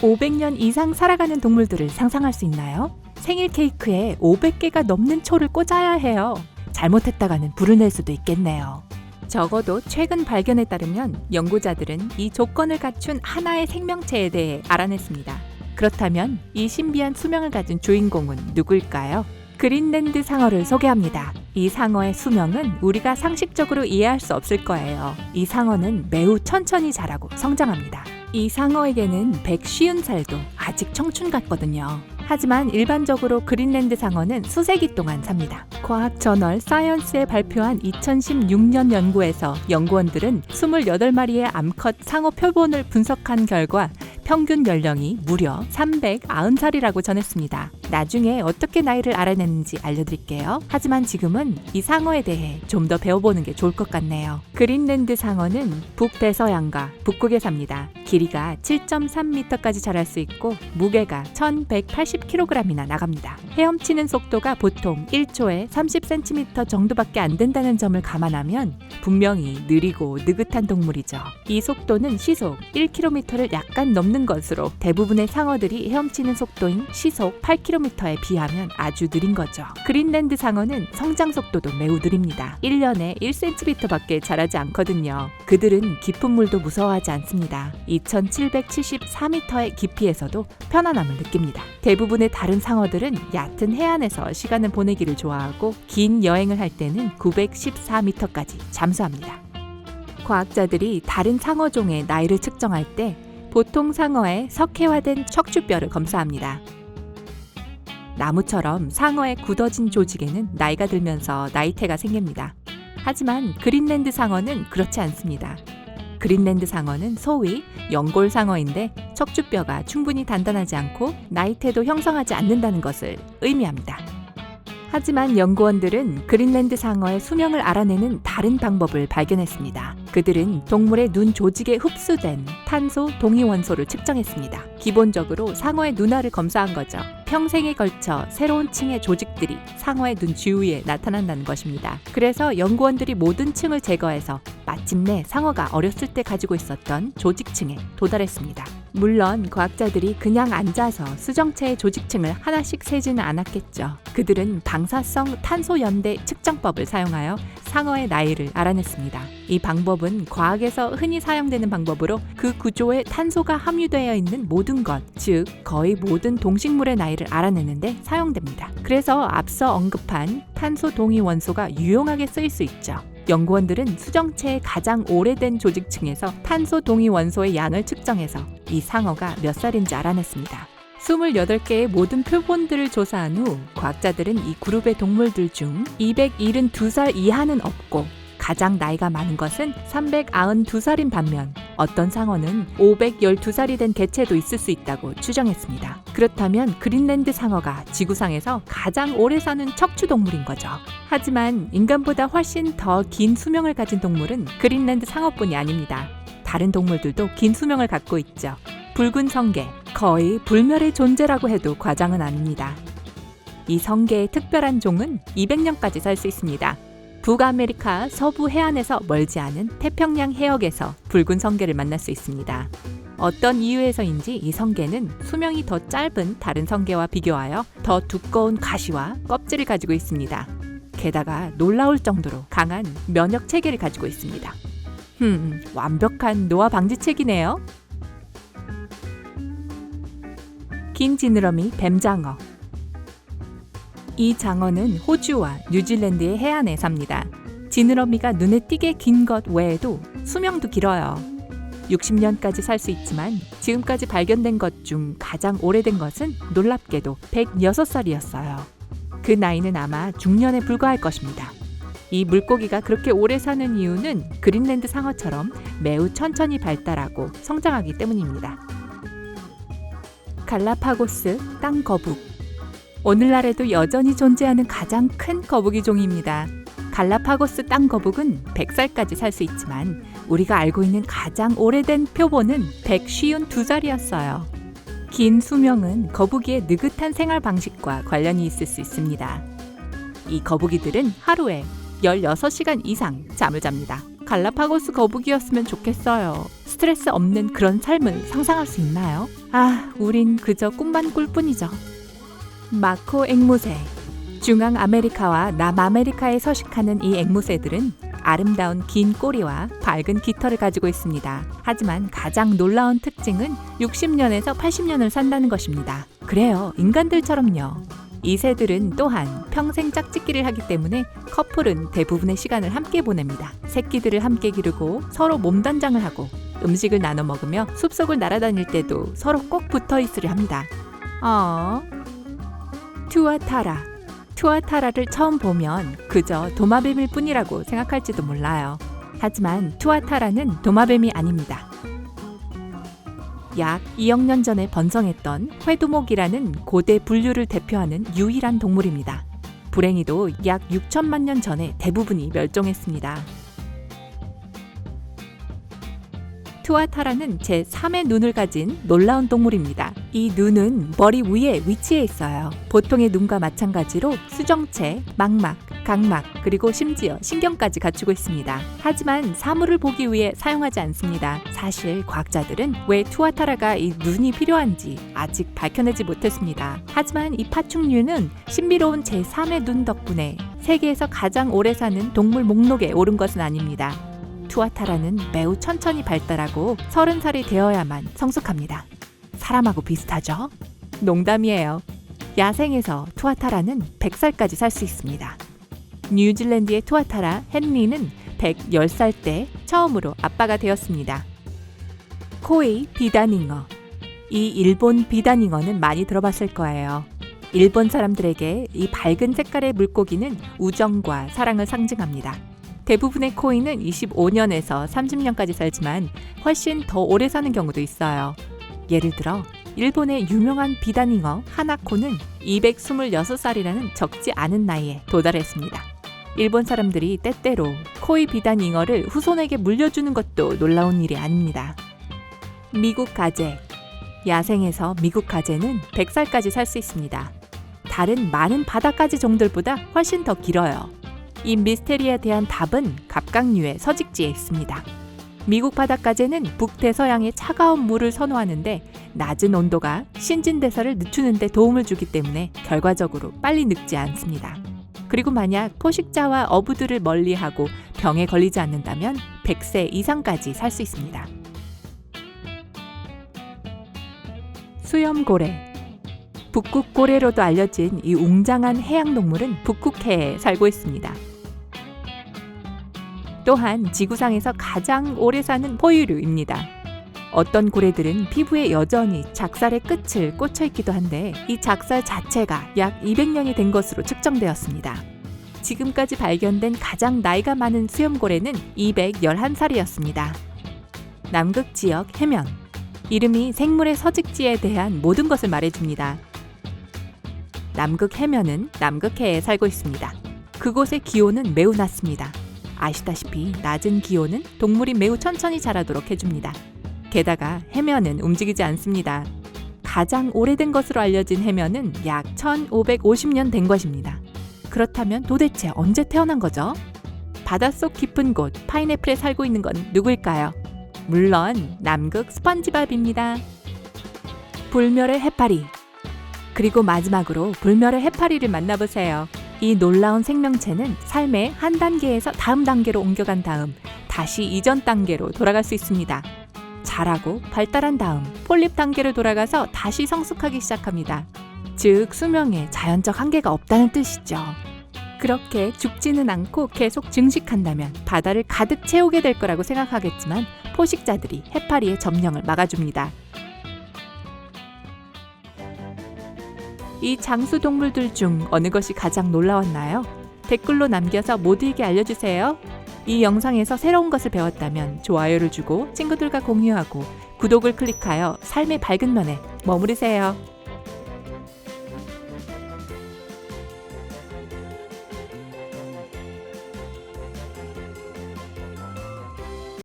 500년 이상 살아가는 동물들을 상상할 수 있나요? 생일 케이크에 500개가 넘는 초를 꽂아야 해요. 잘못했다가는 불을 낼 수도 있겠네요. 적어도 최근 발견에 따르면 연구자들은 이 조건을 갖춘 하나의 생명체에 대해 알아냈습니다. 그렇다면 이 신비한 수명을 가진 주인공은 누구일까요? 그린랜드 상어를 소개합니다. 이 상어의 수명은 우리가 상식적으로 이해할 수 없을 거예요. 이 상어는 매우 천천히 자라고 성장합니다. 이 상어에게는 150살도 아직 청춘 같거든요. 하지만 일반적으로 그린랜드 상어는 수세기 동안 삽니다. 과학 저널 사이언스에 발표한 2016년 연구에서 연구원들은 28마리의 암컷 상어 표본을 분석한 결과 평균 연령이 무려 390살이라고 전했습니다. 나중에 어떻게 나이를 알아냈는지 알려드릴게요. 하지만 지금은 이 상어에 대해 좀 더 배워보는 게 좋을 것 같네요. 그린랜드 상어는 북대서양과 북극에 삽니다. 길이가 7.3m까지 자랄 수 있고 무게가 1180kg이나 나갑니다. 헤엄치는 속도가 보통 1초에 30cm 정도밖에 안 된다는 점을 감안하면 분명히 느리고 느긋한 동물이죠. 이 속도는 시속 1km를 약간 넘는 것으로 대부분의 상어들이 헤엄치는 속도인 시속 8km에 비하면 아주 느린 거죠. 그린랜드 상어는 성장 속도도 매우 느립니다. 1년에 1cm밖에 자라지 않거든요. 그들은 깊은 물도 무서워하지 않습니다. 2774m의 깊이에서도 편안함을 느낍니다. 대부분의 다른 상어들은 얕은 해안에서 시간을 보내기를 좋아하고 긴 여행을 할 때는 914m까지 잠수합니다. 과학자들이 다른 상어종의 나이를 측정할 때 보통 상어의 석회화된 척추뼈를 검사합니다. 나무처럼 상어의 굳어진 조직에는 나이가 들면서 나이테가 생깁니다. 하지만 그린랜드 상어는 그렇지 않습니다. 그린랜드 상어는 소위 연골 상어인데 척추뼈가 충분히 단단하지 않고 나이테도 형성하지 않는다는 것을 의미합니다. 하지만 연구원들은 그린랜드 상어의 수명을 알아내는 다른 방법을 발견했습니다. 그들은 동물의 눈 조직에 흡수된 탄소 동위원소를 측정했습니다. 기본적으로 상어의 눈알을 검사한 거죠. 평생에 걸쳐 새로운 층의 조직들이 상어의 눈 주위에 나타난다는 것입니다. 그래서 연구원들이 모든 층을 제거해서 마침내 상어가 어렸을 때 가지고 있었던 조직층에 도달했습니다. 물론 과학자들이 그냥 앉아서 수정체의 조직층을 하나씩 세지는 않았겠죠. 그들은 방사성 탄소 연대 측정법을 사용하여 상어의 나이를 알아냈습니다. 이 방법은 과학에서 흔히 사용되는 방법으로 그 구조에 탄소가 함유되어 있는 모든 것, 즉 거의 모든 동식물의 나이를 알아내는데 사용됩니다. 그래서 앞서 언급한 탄소 동위 원소가 유용하게 쓰일 수 있죠. 연구원들은 수정체의 가장 오래된 조직층에서 탄소 동위 원소의 양을 측정해서 이 상어가 몇 살인지 알아냈습니다. 28개의 모든 표본들을 조사한 후 과학자들은 이 그룹의 동물들 중 272살 이하는 없고 가장 나이가 많은 것은 392살인 반면 어떤 상어는 512살이 된 개체도 있을 수 있다고 추정했습니다. 그렇다면 그린랜드 상어가 지구상에서 가장 오래 사는 척추동물인 거죠. 하지만 인간보다 훨씬 더 긴 수명을 가진 동물은 그린랜드 상어뿐이 아닙니다. 다른 동물들도 긴 수명을 갖고 있죠. 붉은 성게, 거의 불멸의 존재라고 해도 과장은 아닙니다. 이 성게의 특별한 종은 200년까지 살 수 있습니다. 북아메리카 서부 해안에서 멀지 않은 태평양 해역에서 붉은 성게를 만날 수 있습니다. 어떤 이유에서인지 이 성게는 수명이 더 짧은 다른 성게와 비교하여 더 두꺼운 가시와 껍질을 가지고 있습니다. 게다가 놀라울 정도로 강한 면역 체계를 가지고 있습니다. 완벽한 노화 방지책이네요. 긴 지느러미 뱀장어. 이 장어는 호주와 뉴질랜드의 해안에 삽니다. 지느러미가 눈에 띄게 긴 것 외에도 수명도 길어요. 60년까지 살 수 있지만 지금까지 발견된 것 중 가장 오래된 것은 놀랍게도 106살이었어요. 그 나이는 아마 중년에 불과할 것입니다. 이 물고기가 그렇게 오래 사는 이유는 그린랜드 상어처럼 매우 천천히 발달하고 성장하기 때문입니다. 갈라파고스 땅거북. 오늘날에도 여전히 존재하는 가장 큰 거북이 종입니다. 갈라파고스 땅거북은 100살까지 살 수 있지만 우리가 알고 있는 가장 오래된 표본은 152살이었어요. 긴 수명은 거북이의 느긋한 생활 방식과 관련이 있을 수 있습니다. 이 거북이들은 하루에 16시간 이상 잠을 잡니다. 갈라파고스 거북이였으면 좋겠어요. 스트레스 없는 그런 삶을 상상할 수 있나요? 우린 그저 꿈만 꿀 뿐이죠. 마코 앵무새. 중앙 아메리카와 남아메리카에 서식하는 이 앵무새들은 아름다운 긴 꼬리와 밝은 깃털을 가지고 있습니다. 하지만 가장 놀라운 특징은 60년에서 80년을 산다는 것입니다. 그래요, 인간들처럼요. 이 새들은 또한 평생 짝짓기를 하기 때문에 커플은 대부분의 시간을 함께 보냅니다. 새끼들을 함께 기르고 서로 몸단장을 하고 음식을 나눠 먹으며 숲속을 날아다닐 때도 서로 꼭 붙어 있으려 합니다. 투아타라. 투아타라를 처음 보면 그저 도마뱀일 뿐이라고 생각할지도 몰라요. 하지만 투아타라는 도마뱀이 아닙니다. 약 2억 년 전에 번성했던 회두목이라는 고대 분류를 대표하는 유일한 동물입니다. 불행히도 약 6천만 년 전에 대부분이 멸종했습니다. 투아타라는 제3의 눈을 가진 놀라운 동물입니다. 이 눈은 머리 위에 위치해 있어요. 보통의 눈과 마찬가지로 수정체, 망막, 각막, 그리고 심지어 신경까지 갖추고 있습니다. 하지만 사물을 보기 위해 사용하지 않습니다. 사실 과학자들은 왜 투아타라가 이 눈이 필요한지 아직 밝혀내지 못했습니다. 하지만 이 파충류는 신비로운 제3의 눈 덕분에 세계에서 가장 오래 사는 동물 목록에 오른 것은 아닙니다. 투아타라는 매우 천천히 발달하고 30살이 되어야만 성숙합니다. 사람하고 비슷하죠? 농담이에요. 야생에서 투아타라는 100살까지 살 수 있습니다. 뉴질랜드의 투아타라 헨리는 110살 때 처음으로 아빠가 되었습니다. 코이 비단잉어. 이 일본 비단잉어는 많이 들어봤을 거예요. 일본 사람들에게 이 밝은 색깔의 물고기는 우정과 사랑을 상징합니다. 대부분의 코이는 25년에서 30년까지 살지만 훨씬 더 오래 사는 경우도 있어요. 예를 들어 일본의 유명한 비단잉어 하나코는 226살이라는 적지 않은 나이에 도달했습니다. 일본 사람들이 때때로 코이 비단잉어를 후손에게 물려주는 것도 놀라운 일이 아닙니다. 미국 가재. 야생에서 미국 가재는 100살까지 살 수 있습니다. 다른 많은 바다가재 종들보다 훨씬 더 길어요. 이 미스테리에 대한 답은 갑각류의 서식지에 있습니다. 미국 바닷가재는 북대서양의 차가운 물을 선호하는데 낮은 온도가 신진대사를 늦추는 데 도움을 주기 때문에 결과적으로 빨리 늙지 않습니다. 그리고 만약 포식자와 어부들을 멀리하고 병에 걸리지 않는다면 100세 이상까지 살 수 있습니다. 수염고래. 북극고래로도 알려진 이 웅장한 해양동물은 북극해에 살고 있습니다. 또한 지구상에서 가장 오래 사는 포유류입니다. 어떤 고래들은 피부에 여전히 작살의 끝을 꽂혀 있기도 한데 이 작살 자체가 약 200년이 된 것으로 측정되었습니다. 지금까지 발견된 가장 나이가 많은 수염고래는 211살이었습니다. 남극 지역 해면. 이름이 생물의 서식지에 대한 모든 것을 말해줍니다. 남극 해면은 남극해에 살고 있습니다. 그곳의 기온은 매우 낮습니다. 아시다시피 낮은 기온은 동물이 매우 천천히 자라도록 해줍니다. 게다가 해면은 움직이지 않습니다. 가장 오래된 것으로 알려진 해면은 약 1550년 된 것입니다. 그렇다면 도대체 언제 태어난 거죠? 바닷속 깊은 곳 파인애플에 살고 있는 건 누구일까요? 물론 남극 스펀지밥입니다. 불멸의 해파리. 그리고 마지막으로 불멸의 해파리를 만나보세요. 이 놀라운 생명체는 삶의 한 단계에서 다음 단계로 옮겨간 다음 다시 이전 단계로 돌아갈 수 있습니다. 자라고 발달한 다음 폴립 단계로 돌아가서 다시 성숙하기 시작합니다. 즉 수명에 자연적 한계가 없다는 뜻이죠. 그렇게 죽지는 않고 계속 증식한다면 바다를 가득 채우게 될 거라고 생각하겠지만 포식자들이 해파리의 점령을 막아줍니다. 이 장수 동물들 중 어느 것이 가장 놀라웠나요? 댓글로 남겨서 모두에게 알려주세요. 이 영상에서 새로운 것을 배웠다면 좋아요를 주고 친구들과 공유하고 구독을 클릭하여 삶의 밝은 면에 머무르세요.